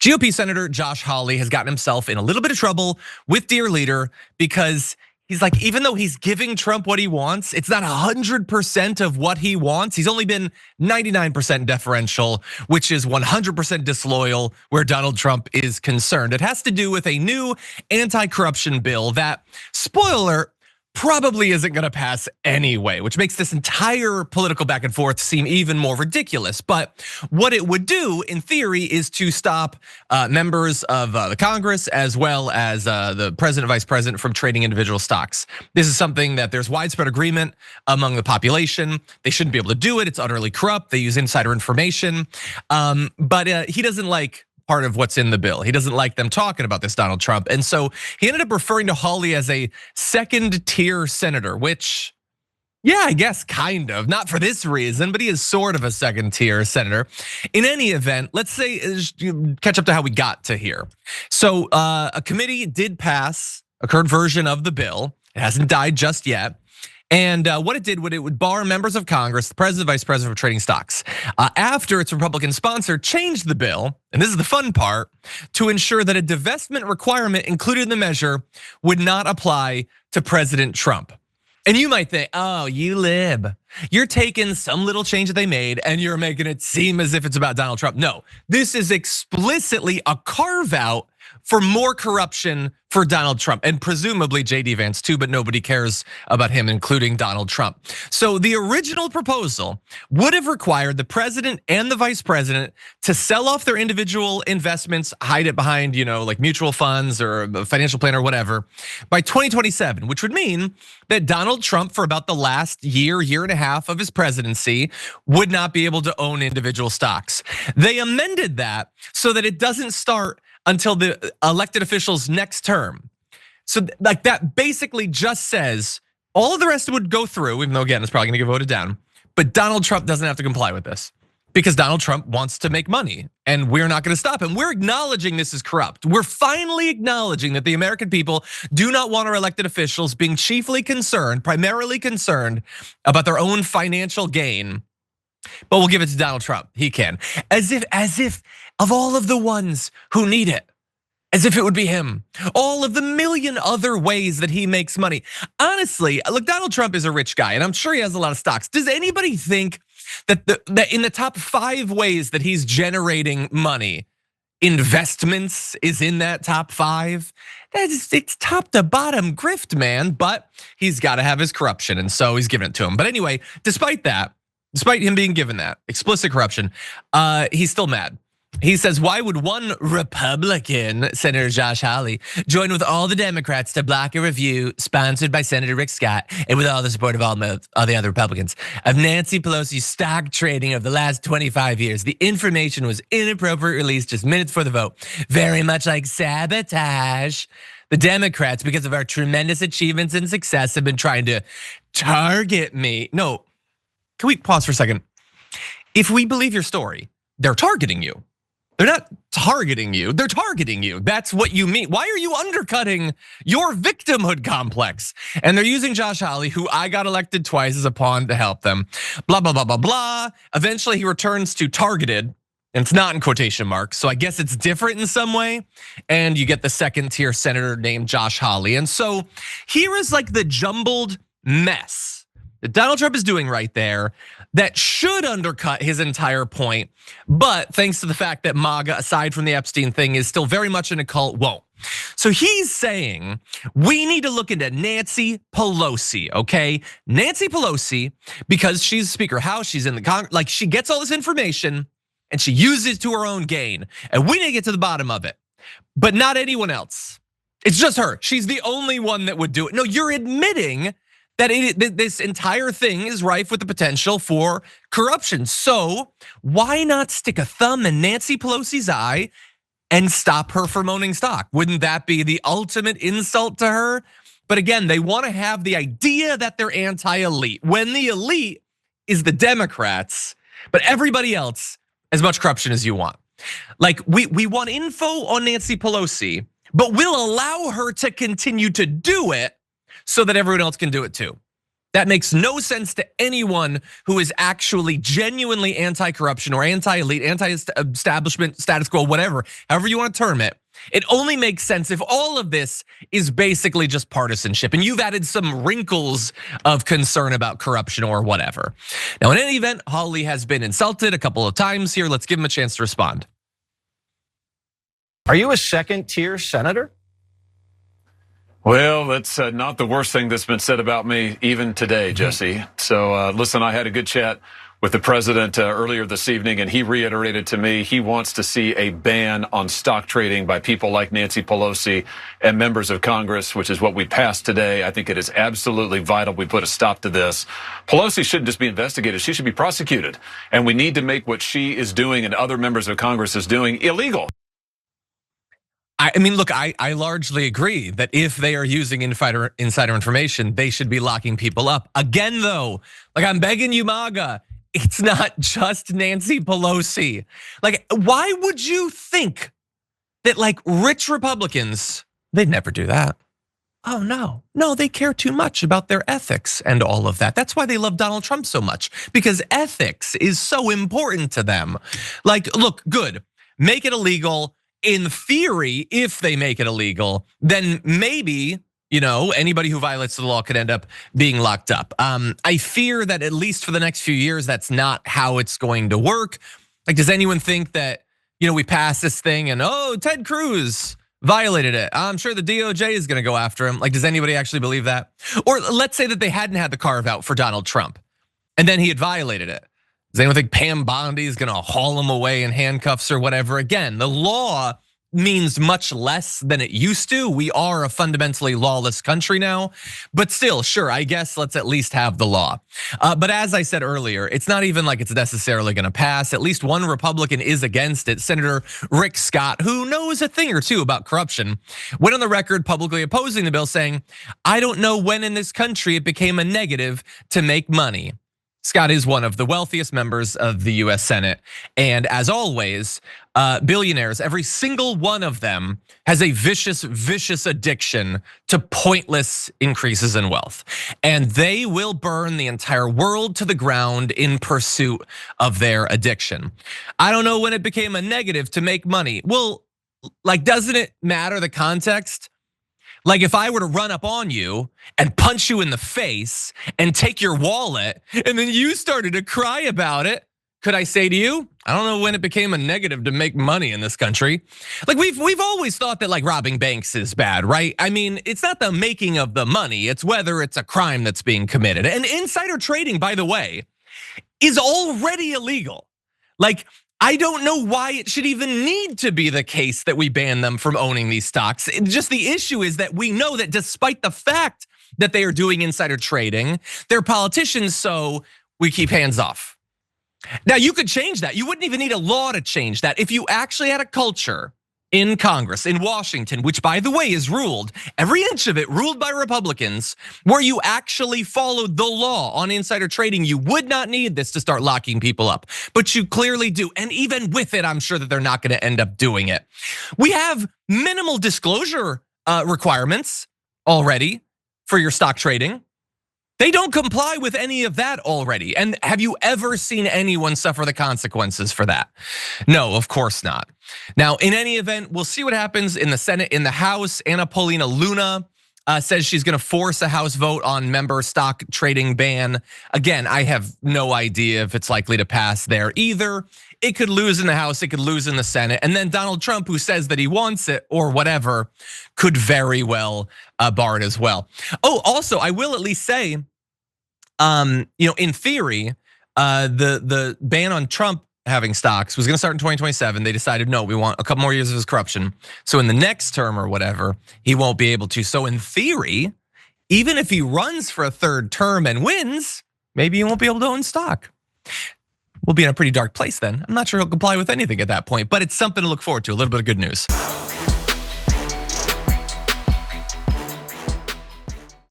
GOP Senator Josh Hawley has gotten himself in a little bit of trouble with Dear Leader because he's like, even though he's giving Trump what he wants, it's not 100% of what he wants. He's only been 99% deferential, which is 100% disloyal where Donald Trump is concerned. It has to do with a new anti-corruption bill that, spoiler, probably isn't gonna pass anyway, which makes this entire political back and forth seem even more ridiculous. But what it would do, in theory, is to stop members of the Congress as well as the president, vice president from trading individual stocks. This is something that there's widespread agreement among the population. They shouldn't be able to do it. It's utterly corrupt. They use insider information. But he doesn't like part of what's in the bill. He doesn't like them talking about this, Donald Trump. And so he ended up referring to Hawley as a second tier senator, which, yeah, I guess kind of, not for this reason, but he is sort of a second tier senator. In any event, let's say, catch up to how we got to here. So a committee did pass a current version of the bill. It hasn't died just yet. And what it did, it would bar members of Congress, the president, vice president, from trading stocks. After its Republican sponsor changed the bill, and this is the fun part, to ensure that a divestment requirement included in the measure would not apply to President Trump. And you might think, oh, you lib. You're taking some little change that they made and you're making it seem as if it's about Donald Trump. No, this is explicitly a carve out for more corruption for Donald Trump and presumably JD Vance too, but nobody cares about him, including Donald Trump. So the original proposal would have required the president and the vice president to sell off their individual investments, hide it behind, like mutual funds or a financial plan or whatever, by 2027, which would mean that Donald Trump, for about the last year and a half of his presidency, would not be able to own individual stocks. They amended that so that it doesn't start until the elected official's next term. So like that basically just says all of the rest would go through, even though again, it's probably gonna get voted down, but Donald Trump doesn't have to comply with this because Donald Trump wants to make money and we're not gonna stop him. We're acknowledging this is corrupt. We're finally acknowledging that the American people do not want our elected officials being primarily concerned about their own financial gain. But we'll give it to Donald Trump, he can. As if of all of the ones who need it, as if it would be him. All of the million other ways that he makes money. Honestly, look, Donald Trump is a rich guy and I'm sure he has a lot of stocks. Does anybody think that in the top 5 ways that he's generating money, investments is in that top 5? It's top to bottom grift, man, but he's gotta have his corruption and so he's giving it to him. But anyway, despite him being given that explicit corruption, he's still mad. He says, why would one Republican, Senator Josh Hawley, join with all the Democrats to block a review sponsored by Senator Rick Scott and with all the support of all the other Republicans of Nancy Pelosi's stock trading of the last 25 years? The information was inappropriate, released just minutes before the vote, very much like sabotage. The Democrats, because of our tremendous achievements and success, have been trying to target me. No, can we pause for a second? If we believe your story, they're targeting you. They're not targeting you, they're targeting you. That's what you mean. Why are you undercutting your victimhood complex? And they're using Josh Hawley, who I got elected twice, as a pawn to help them. Blah, blah, blah, blah, blah. Eventually he returns to targeted, and it's not in quotation marks. So I guess it's different in some way. And you get the second tier senator named Josh Hawley. And so here is like the jumbled mess that Donald Trump is doing right there that should undercut his entire point. But thanks to the fact that MAGA, aside from the Epstein thing, is still very much in a cult, won't. So he's saying we need to look into Nancy Pelosi, okay? Nancy Pelosi, because she's Speaker of House, she's in the Congress, like she gets all this information and she uses it to her own gain. And we need to get to the bottom of it, but not anyone else. It's just her. She's the only one that would do it. No, you're admitting that this entire thing is rife with the potential for corruption. So why not stick a thumb in Nancy Pelosi's eye and stop her from owning stock? Wouldn't that be the ultimate insult to her? But again, they want to have the idea that they're anti-elite when the elite is the Democrats, but everybody else as much corruption as you want. Like we want info on Nancy Pelosi, but we'll allow her to continue to do it so that everyone else can do it too. That makes no sense to anyone who is actually genuinely anti-corruption or anti-elite, anti-establishment, status quo, whatever, however you want to term it. It only makes sense if all of this is basically just partisanship and you've added some wrinkles of concern about corruption or whatever. Now, in any event, Hawley has been insulted a couple of times here. Let's give him a chance to respond. Are you a second-tier senator? Well, that's not the worst thing that's been said about me even today, Jesse. So listen, I had a good chat with the president earlier this evening, and he reiterated to me he wants to see a ban on stock trading by people like Nancy Pelosi and members of Congress, which is what we passed today. I think it is absolutely vital we put a stop to this. Pelosi shouldn't just be investigated. She should be prosecuted. And we need to make what she is doing and other members of Congress is doing illegal. I mean, look, I largely agree that if they are using insider information, they should be locking people up. Again, though, like I'm begging you, MAGA, it's not just Nancy Pelosi. Like, why would you think that like rich Republicans, they'd never do that? Oh no, they care too much about their ethics and all of that. That's why they love Donald Trump so much, because ethics is so important to them. Like, look, good, make it illegal. In theory, if they make it illegal, then maybe, anybody who violates the law could end up being locked up. I fear that at least for the next few years, that's not how it's going to work. Like, does anyone think that, we pass this thing and Ted Cruz violated it? I'm sure the DOJ is gonna go after him. Like, does anybody actually believe that? Or let's say that they hadn't had the carve out for Donald Trump and then he had violated it. Does anyone think Pam Bondi is gonna haul him away in handcuffs or whatever? Again, the law means much less than it used to. We are a fundamentally lawless country now, but still, sure, I guess let's at least have the law. But as I said earlier, it's not even like it's necessarily gonna pass. At least one Republican is against it. Senator Rick Scott, who knows a thing or two about corruption, went on the record publicly opposing the bill, saying, "I don't know when in this country it became a negative to make money." Scott is one of the wealthiest members of the US Senate. And as always, billionaires, every single one of them has a vicious addiction to pointless increases in wealth. And they will burn the entire world to the ground in pursuit of their addiction. I don't know when it became a negative to make money. Well, like, doesn't it matter the context? Like if I were to run up on you and punch you in the face and take your wallet and then you started to cry about it, could I say to you, I don't know when it became a negative to make money in this country? Like we've always thought that like robbing banks is bad, right? I mean, it's not the making of the money, it's whether it's a crime that's being committed. And insider trading, by the way, is already illegal. Like, I don't know why it should even need to be the case that we ban them from owning these stocks. Just the issue is that we know that despite the fact that they are doing insider trading, they're politicians, so we keep hands off. Now you could change that. You wouldn't even need a law to change that. If you actually had a culture in Congress, in Washington, which by the way is ruled, every inch of it ruled by Republicans, where you actually followed the law on insider trading, you would not need this to start locking people up. But you clearly do, and even with it, I'm sure that they're not gonna end up doing it. We have minimal disclosure requirements already for your stock trading. They don't comply with any of that already. And have you ever seen anyone suffer the consequences for that? No, of course not. Now, in any event, we'll see what happens in the Senate. In the House, Anna Paulina Luna says she's gonna force a House vote on member stock trading ban. Again, I have no idea if it's likely to pass there either. It could lose in the House, it could lose in the Senate. And then Donald Trump, who says that he wants it or whatever, could very well bar it as well. Oh, also, I will at least say, in theory, the ban on Trump having stocks was gonna start in 2027. They decided, no, we want a couple more years of his corruption. So in the next term or whatever, he won't be able to. So in theory, even if he runs for a third term and wins, maybe he won't be able to own stock. We'll be in a pretty dark place then. I'm not sure he'll comply with anything at that point, but it's something to look forward to, a little bit of good news.